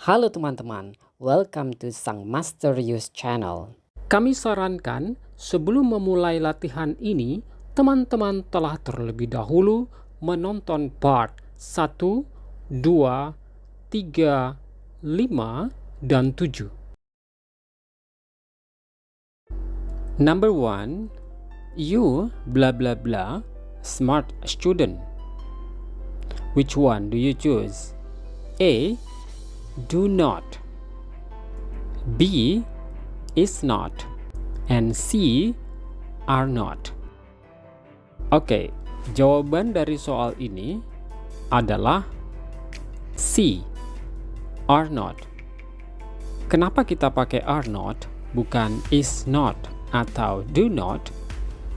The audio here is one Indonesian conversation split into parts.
Halo teman-teman, welcome to Sang Master Use Channel. Kami sarankan sebelum memulai latihan ini, teman-teman telah terlebih dahulu menonton part 1, 2, 3, 5, dan 7. Number 1, you blah blah blah smart student. Which one do you choose? A. Do not. B. Is not. And C. Are not. Oke, jawaban dari soal ini adalah C. Are not. Kenapa kita pakai are not bukan is not atau do not?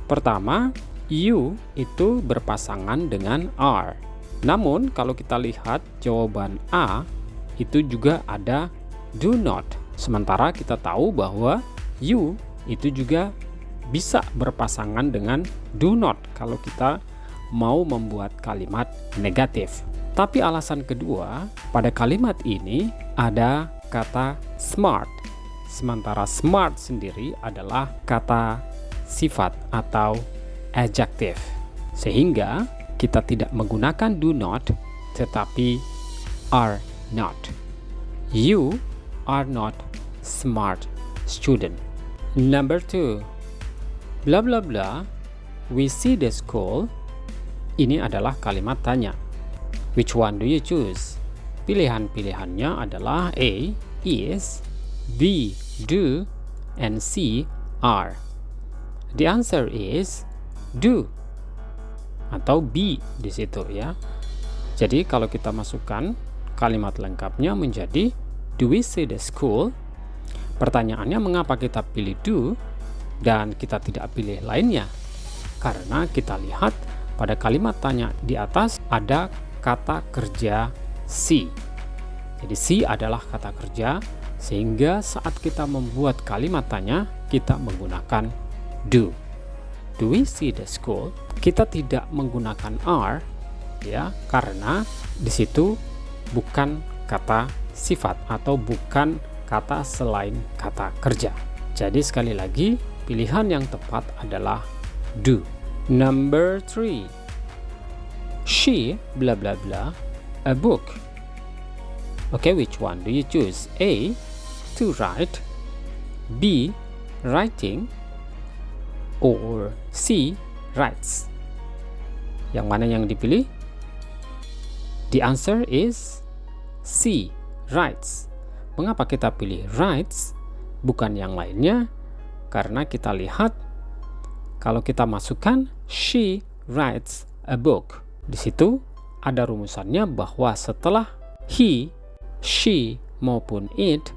Pertama, you itu berpasangan dengan are. Namun kalau kita lihat jawaban A itu juga ada do not. Sementara kita tahu bahwa you itu juga bisa berpasangan dengan do not kalau kita mau membuat kalimat negatif. Tapi alasan kedua, pada kalimat ini ada kata smart. Sementara smart sendiri adalah kata sifat atau adjective. Sehingga kita tidak menggunakan do not tetapi are not. You are not smart student. Number 2, blah blah blah we see the school. Ini adalah kalimat tanya. Which one do you choose? Pilihan-pilihannya adalah A. Is, B. Do, and C. Are. The answer is do atau B di situ ya. Jadi kalau kita masukkan kalimat lengkapnya menjadi do we see the school? Pertanyaannya mengapa kita pilih do dan kita tidak pilih lainnya? Karena kita lihat pada kalimat tanya di atas ada kata kerja see. Jadi see adalah kata kerja sehingga saat kita membuat kalimat tanya kita menggunakan do. Do we see the school? Kita tidak menggunakan are ya karena di situ bukan kata sifat atau bukan kata selain kata kerja. Jadi sekali lagi pilihan yang tepat adalah do. Number 3, she blah blah blah a book. Okay, which one do you choose? A. To write, B. Writing, or C. Writes. Yang mana yang dipilih? The answer is C. Writes. Mengapa kita pilih writes bukan yang lainnya? Karena kita lihat kalau kita masukkan she writes a book. Di situ ada rumusannya bahwa setelah he, she maupun it,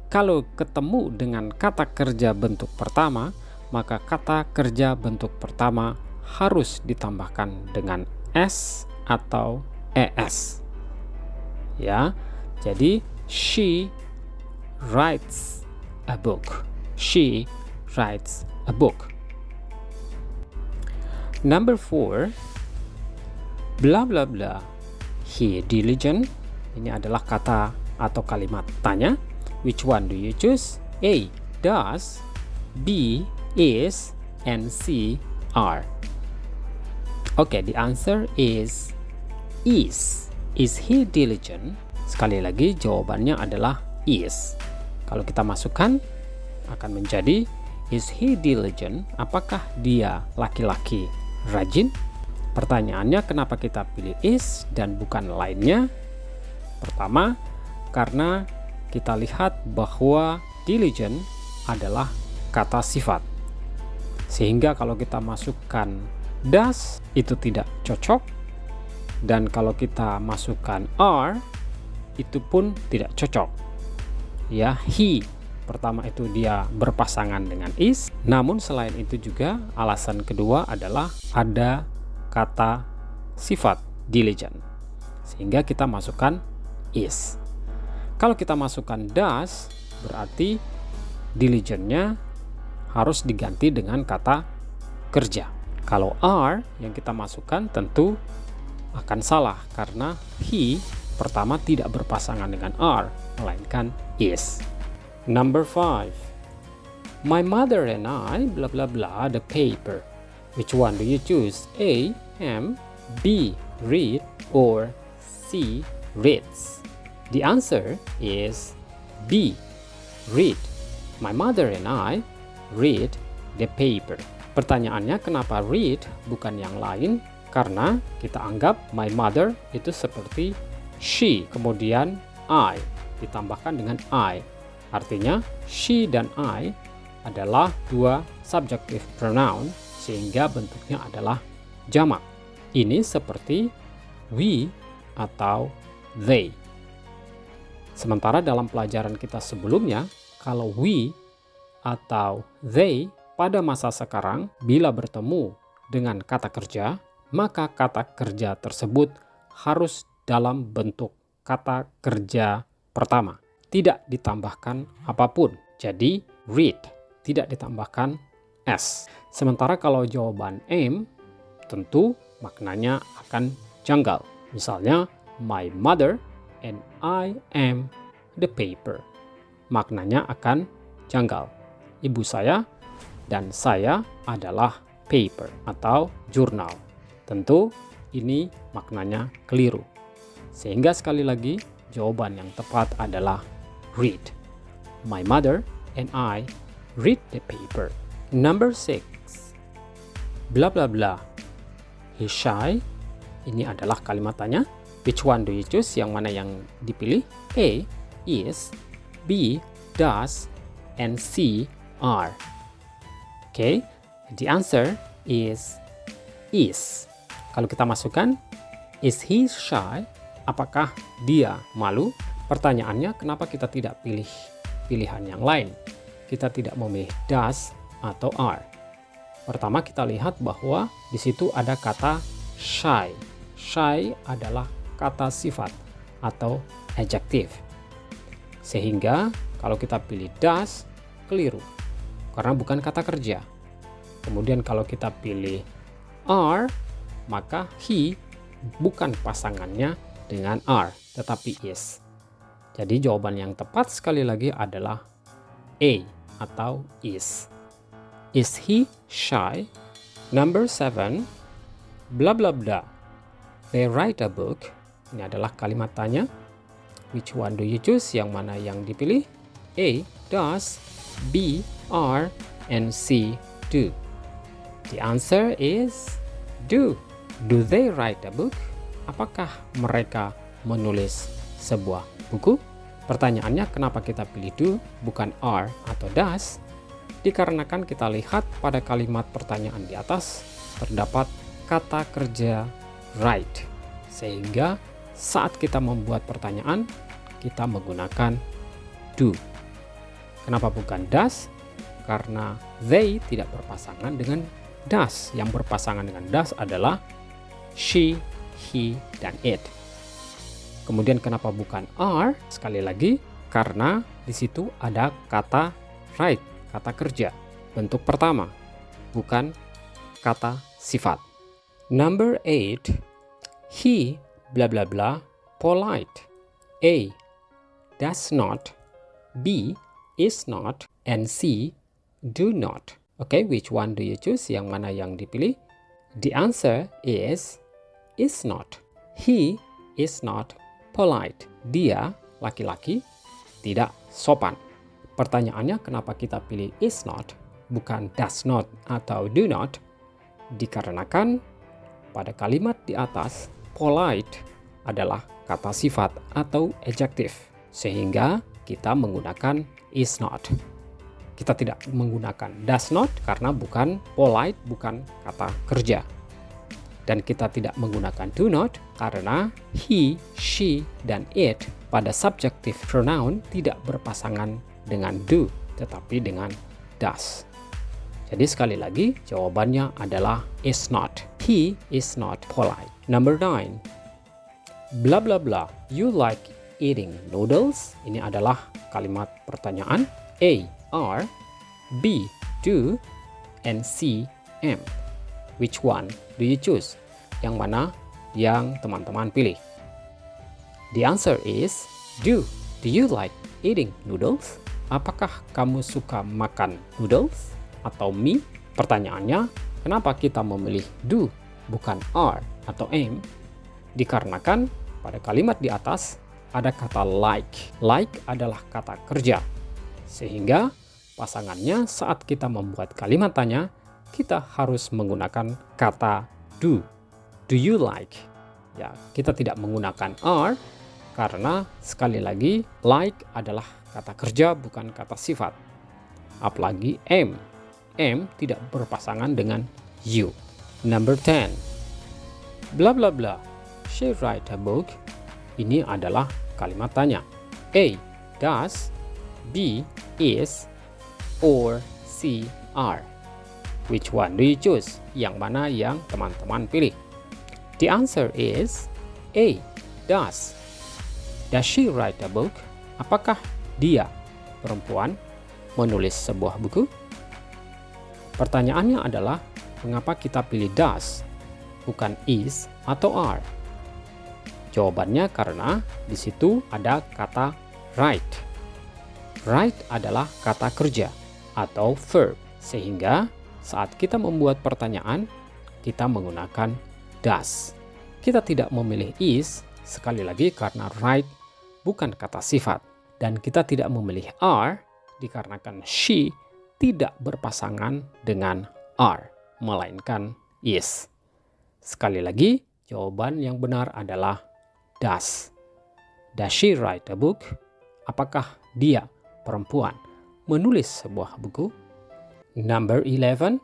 kalau ketemu dengan kata kerja bentuk pertama, maka kata kerja bentuk pertama harus ditambahkan dengan s atau es. Ya. Jadi she writes a book. She writes a book. Number 4, blah blah blah he diligent. Ini adalah kata atau kalimat tanya. Which one do you choose? A. Does, B. Is, and C. Are. Okay, the answer is is. Is he diligent? Sekali lagi jawabannya adalah is. Kalau kita masukkan akan menjadi is he diligent? Apakah dia laki-laki rajin? Pertanyaannya kenapa kita pilih is dan bukan lainnya? Pertama, karena kita lihat bahwa diligent adalah kata sifat. Sehingga kalau kita masukkan does itu tidak cocok. Dan kalau kita masukkan are itu pun tidak cocok. Ya, he pertama itu dia berpasangan dengan is. Namun selain itu juga alasan kedua adalah ada kata sifat diligent. Sehingga kita masukkan is. Kalau kita masukkan does berarti diligentnya harus diganti dengan kata kerja. Kalau are yang kita masukkan tentu akan salah karena he pertama tidak berpasangan dengan are, melainkan is. Number 5. My mother and I blah blah blah the paper. Which one do you choose? A. Am, B. Read, or C. Reads. The answer is B. Read. My mother and I read the paper. Pertanyaannya kenapa read bukan yang lain? Karena kita anggap my mother itu seperti she, kemudian I ditambahkan dengan I. Artinya she dan I adalah dua subjective pronoun sehingga bentuknya adalah jamak. Ini seperti we atau they. Sementara dalam pelajaran kita sebelumnya, kalau we atau they pada masa sekarang bila bertemu dengan kata kerja, maka kata kerja tersebut harus dalam bentuk kata kerja pertama. Tidak ditambahkan apapun. Jadi read, tidak ditambahkan s. Sementara kalau jawaban am, tentu maknanya akan janggal. Misalnya, my mother and I am the paper. Maknanya akan janggal. Ibu saya dan saya adalah paper atau jurnal. Tentu ini maknanya keliru. Sehingga sekali lagi jawaban yang tepat adalah read. My mother and I read the paper. Number 6. Blah blah blah. He's shy. Ini adalah kalimat tanya. Which one do you choose? Yang mana yang dipilih? A. Is, B. Does, and C. Are. Okay, the answer is. Kalau kita masukkan, is he shy? Apakah dia malu? Pertanyaannya, kenapa kita tidak pilih pilihan yang lain? Kita tidak memilih does atau are. Pertama kita lihat bahwa di situ ada kata shy. Shy adalah kata sifat atau adjective. Sehingga kalau kita pilih does, keliru. Karena bukan kata kerja. Kemudian kalau kita pilih are, maka he bukan pasangannya dengan are, tetapi is. Jadi jawaban yang tepat sekali lagi adalah A atau is. Is he shy? Number 7. Blah blah blah. They write a book. Ini adalah kalimat tanya. Which one do you choose? Yang mana yang dipilih? A. Does, B. Are, and C. Do. The answer is do. Do they write a book? Apakah mereka menulis sebuah buku? Pertanyaannya, kenapa kita pilih do bukan are atau does? Dikarenakan kita lihat pada kalimat pertanyaan di atas terdapat kata kerja write. Sehingga saat kita membuat pertanyaan, kita menggunakan do. Kenapa bukan does? Karena they tidak berpasangan dengan does. Yang berpasangan dengan does adalah she, he, dan it. Kemudian kenapa bukan are? Sekali lagi, karena di situ ada kata write, kata kerja, bentuk pertama, bukan kata sifat. Number 8. He blah blah blah polite. A. Does not, B. Is not, and C. Do not. Okay, which one do you choose? Yang mana yang dipilih? The answer is not. He is not polite. Dia, laki-laki, tidak sopan. Pertanyaannya, kenapa kita pilih is not, bukan does not atau do not? Dikarenakan pada kalimat di atas, polite adalah kata sifat atau adjective. Sehingga kita menggunakan is not. Kita tidak menggunakan does not karena bukan polite, bukan kata kerja. Dan kita tidak menggunakan do not karena he, she, dan it pada subjective pronoun tidak berpasangan dengan do, tetapi dengan does. Jadi sekali lagi jawabannya adalah is not. He is not polite. Number 9. Blah blah blah. You like eating noodles? Ini adalah kalimat pertanyaan. A. Are, B. Do, and C. Am. Which one do you choose? Yang mana yang teman-teman pilih? The answer is do. Do you like eating noodles? Apakah kamu suka makan noodles atau mie? Pertanyaannya, kenapa kita memilih do bukan are atau am? Dikarenakan pada kalimat di atas ada kata like. Like adalah kata kerja. Sehingga pasangannya saat kita membuat kalimat tanya, kita harus menggunakan kata do. Do you like? Ya, kita tidak menggunakan are karena sekali lagi like adalah kata kerja bukan kata sifat. Apalagi am. Am tidak berpasangan dengan you. Number 10. Bla bla bla. She write a book. Ini adalah kalimat tanya. A. Does. B. Is. Or C. Are. Which one do you choose? Yang mana yang teman-teman pilih? The answer is A. Does. Does she write a book? Apakah dia, perempuan, menulis sebuah buku? Pertanyaannya adalah, mengapa kita pilih does, bukan is atau are? Jawabannya karena di situ ada kata write. Write adalah kata kerja atau verb, sehingga saat kita membuat pertanyaan, kita menggunakan does. Kita tidak memilih is, sekali lagi karena write bukan kata sifat. Dan kita tidak memilih are, dikarenakan she tidak berpasangan dengan are, melainkan is. Sekali lagi, jawaban yang benar adalah does. Does she write a book? Apakah dia, perempuan, menulis sebuah buku? Number 11.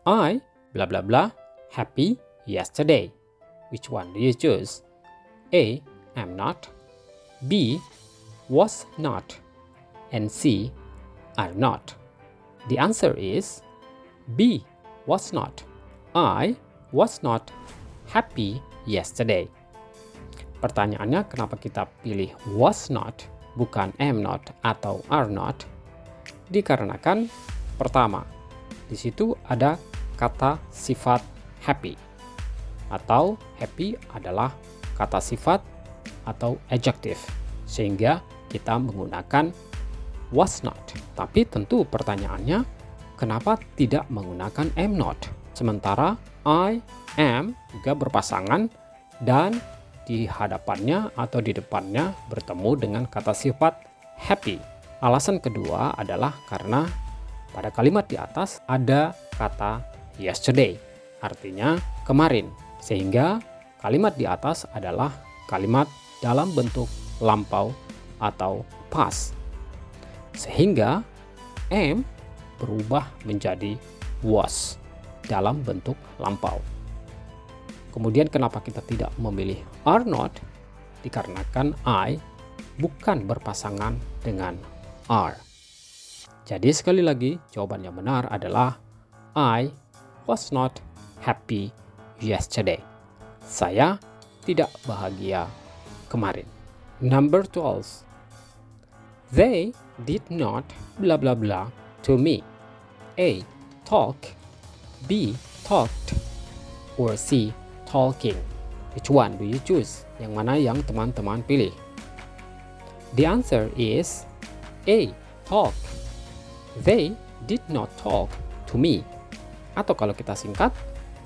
I, bla bla bla, happy yesterday. Which one do you choose? A. Am not. B. Was not. And C. Are not. The answer is B. Was not. I was not happy yesterday. Pertanyaannya, kenapa kita pilih was not bukan am not atau are not? Dikarenakan pertama, di situ ada kata sifat happy, atau happy adalah kata sifat atau adjective, sehingga kita menggunakan was not. Tapi tentu pertanyaannya, kenapa tidak menggunakan am not? Sementara I, am juga berpasangan dan di hadapannya atau di depannya bertemu dengan kata sifat happy. Alasan kedua adalah karena pada kalimat di atas ada kata yesterday, artinya kemarin. Sehingga kalimat di atas adalah kalimat dalam bentuk lampau atau past. Sehingga am berubah menjadi was dalam bentuk lampau. Kemudian kenapa kita tidak memilih are not? Dikarenakan I bukan berpasangan dengan are. Jadi sekali lagi jawaban yang benar adalah I was not happy yesterday. Saya tidak bahagia kemarin. Number 12. They did not blah blah blah to me. A. Talk. B. Talked. Or C. Talking. Which one do you choose? Yang mana yang teman-teman pilih? The answer is A. Talk. They did not talk to me. Atau kalau kita singkat,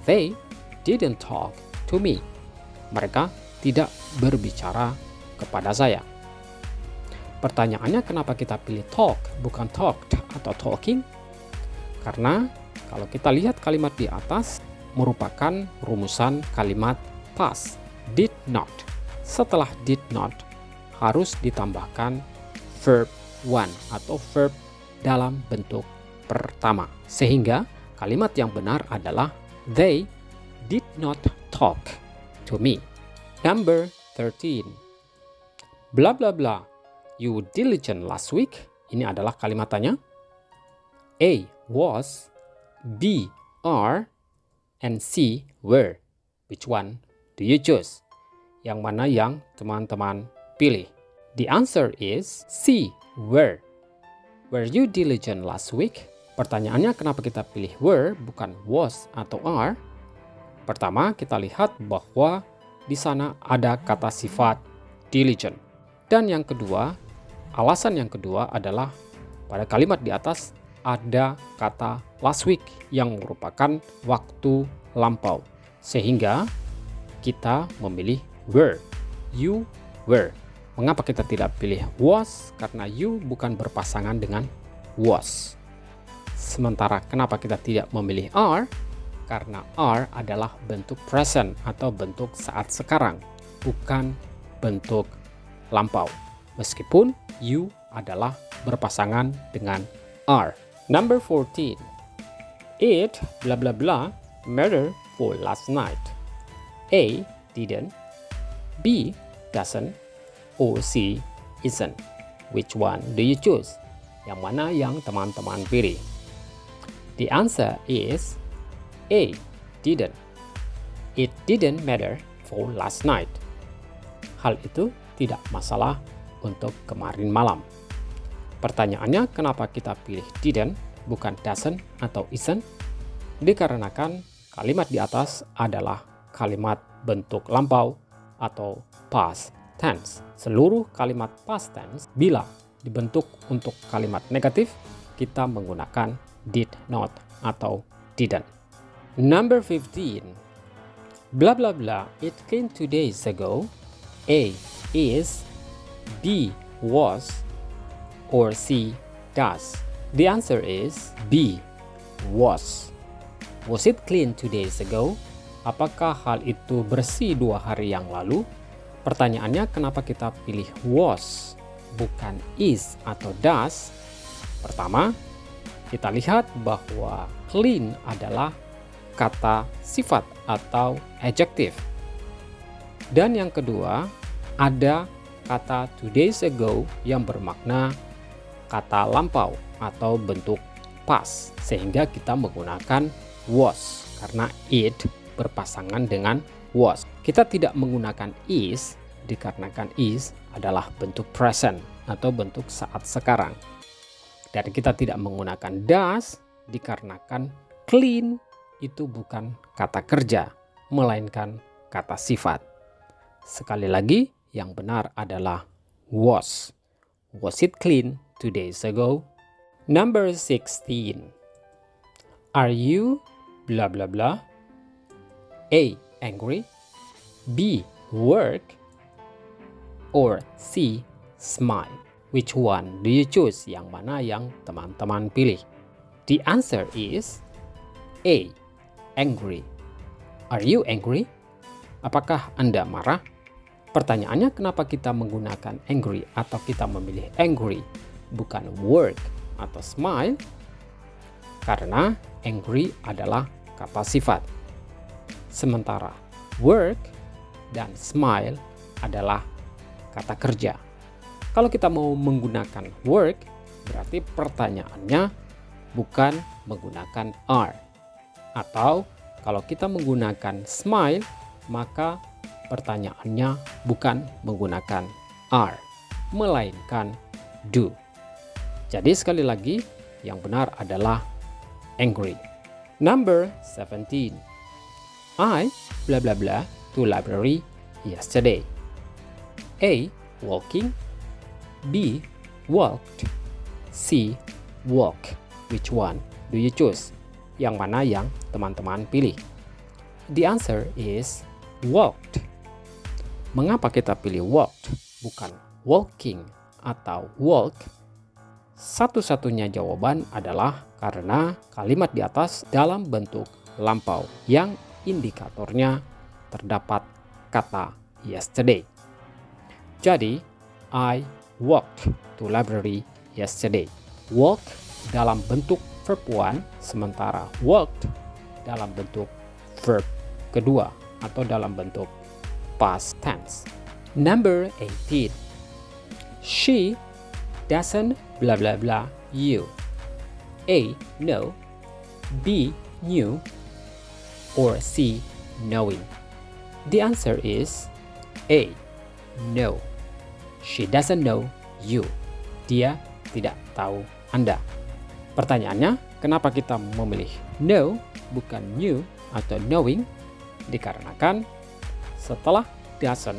they didn't talk to me. Mereka tidak berbicara kepada saya. Pertanyaannya, kenapa kita pilih talk bukan talked atau talking? Karena kalau kita lihat kalimat di atas merupakan rumusan kalimat past, did not. Setelah did not harus ditambahkan verb one atau verb dalam bentuk pertama. Sehingga kalimat yang benar adalah they did not talk to me. Number 13. Bla bla bla. You diligent last week. Ini adalah kalimat tanya. A. Was. B. Are. And C. Were. Which one do you choose? Yang mana yang teman-teman pilih? The answer is C. Were. Were you diligent last week? Pertanyaannya, kenapa kita pilih were bukan was atau are? Pertama, kita lihat bahwa di sana ada kata sifat diligent. Dan yang kedua, Alasan yang kedua adalah pada kalimat di atas ada kata last week yang merupakan waktu lampau. Sehingga kita memilih were. You were. Mengapa kita tidak pilih was? Karena you bukan berpasangan dengan was. Sementara kenapa kita tidak memilih are? Karena are adalah bentuk present atau bentuk saat sekarang, bukan bentuk lampau. Meskipun you adalah berpasangan dengan are. Number 14. It blah blah blah matter for last night. A. Didn't. B. Doesn't. Or C. Isn't. Which one do you choose? Yang mana yang teman-teman pilih? The answer is A. Didn't. It didn't matter for last night. Hal itu tidak masalah untuk kemarin malam. Pertanyaannya, kenapa kita pilih didn't bukan doesn't atau isn't? Dikarenakan kalimat di atas adalah kalimat bentuk lampau atau past tense. Seluruh kalimat past tense bila dibentuk untuk kalimat negatif, kita menggunakan did not atau didn't. Number 15. Blah blah blah, it came 2 days ago. A. Is. B. Was. Or C. Does. The answer is B. Was. Was it clean 2 days ago? Apakah hal itu bersih 2 hari yang lalu? Pertanyaannya, kenapa kita pilih was bukan is atau does? Pertama, kita lihat bahwa clean adalah kata sifat atau adjective. Dan yang kedua, ada kata 2 days ago yang bermakna kata lampau atau bentuk past, sehingga kita menggunakan was karena it berpasangan dengan was. Kita tidak menggunakan is dikarenakan is adalah bentuk present atau bentuk saat sekarang. Dan kita tidak menggunakan does dikarenakan clean itu bukan kata kerja, melainkan kata sifat. Sekali lagi, yang benar adalah was. Was it clean 2 days ago? Number 16. Are you blah blah blah? A. Angry. B. Work. Or C. Smile. Which one do you choose? Yang mana yang teman-teman pilih? The answer is A. Angry. Are you angry? Apakah Anda marah? Pertanyaannya, kenapa kita menggunakan angry atau kita memilih angry bukan work atau smile? Karena angry adalah kata sifat. Sementara work dan smile adalah kata kerja. Kalau kita mau menggunakan work, berarti pertanyaannya bukan menggunakan are. Atau kalau kita menggunakan smile, maka pertanyaannya bukan menggunakan are, melainkan do. Jadi sekali lagi, yang benar adalah angry. Number 17. I blah blah blah to library yesterday. A. Walking. B. Walked. C. Walk. Which one do you choose? Yang mana yang teman-teman pilih? The answer is walked. Mengapa kita pilih walked bukan walking atau walk? Satu-satunya jawaban adalah karena kalimat di atas dalam bentuk lampau yang indikatornya terdapat kata yesterday. Jadi, I walked to library yesterday. Walk dalam bentuk verb 1, sementara walked dalam bentuk verb kedua atau dalam bentuk past tense. Number 18. She doesn't blah blah blah you. A. No. B. Knew. Or C. Knowing. The answer is A. No. She doesn't know you. Dia tidak tahu Anda. Pertanyaannya, kenapa kita memilih know bukan knew atau knowing? Dikarenakan setelah doesn't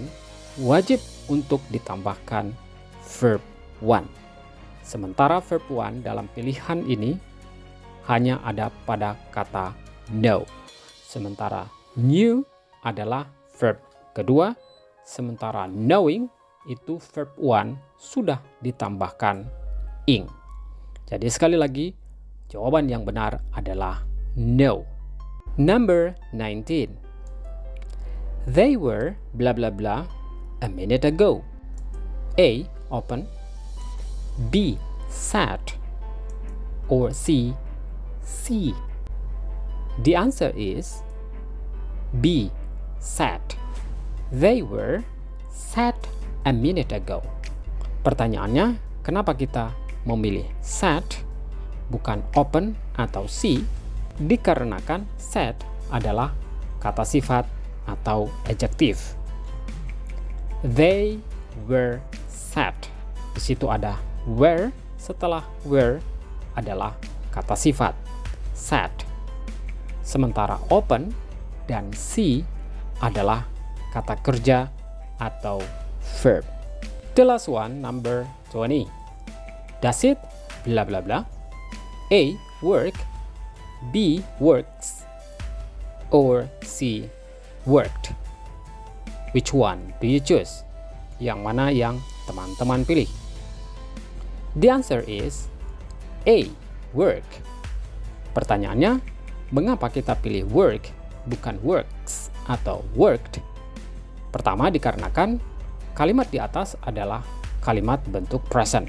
wajib untuk ditambahkan verb one. Sementara verb one dalam pilihan ini hanya ada pada kata know. Sementara knew adalah verb kedua, sementara knowing itu verb one sudah ditambahkan ing. Jadi sekali lagi, jawaban yang benar adalah no. Number 19. They were blah blah blah a minute ago. A. Open. B. Sat. Or C. See. The answer is B. Sat. They were sat a minute ago. Pertanyaannya, kenapa kita memilih sat bukan open atau see? Dikarenakan sat adalah kata sifat atau adjektif. They were sat. Di situ ada were, setelah were adalah kata sifat sat. Sementara open dan see adalah kata kerja atau verb. The last one, number 20. Does it blah blah blah? A. Work. B. Works. Or C. Worked. Which one do you choose? Yang mana yang teman-teman pilih? The answer is A. Work. Pertanyaannya, mengapa kita pilih work bukan works atau worked? Pertama, dikarenakan kalimat di atas adalah kalimat bentuk present.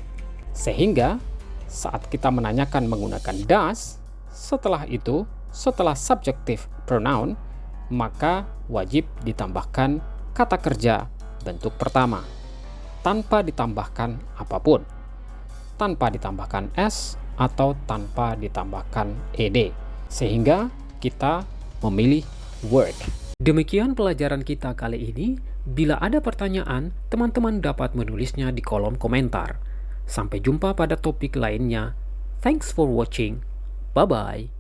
Sehingga saat kita menanyakan menggunakan does, setelah itu, setelah subjective pronoun, maka wajib ditambahkan kata kerja bentuk pertama tanpa ditambahkan apapun, tanpa ditambahkan s atau tanpa ditambahkan ed, sehingga kita memilih work. Demikian pelajaran kita kali ini. Bila ada pertanyaan, teman-teman dapat menulisnya di kolom komentar. Sampai jumpa pada topik lainnya. Thanks for watching. Bye-bye.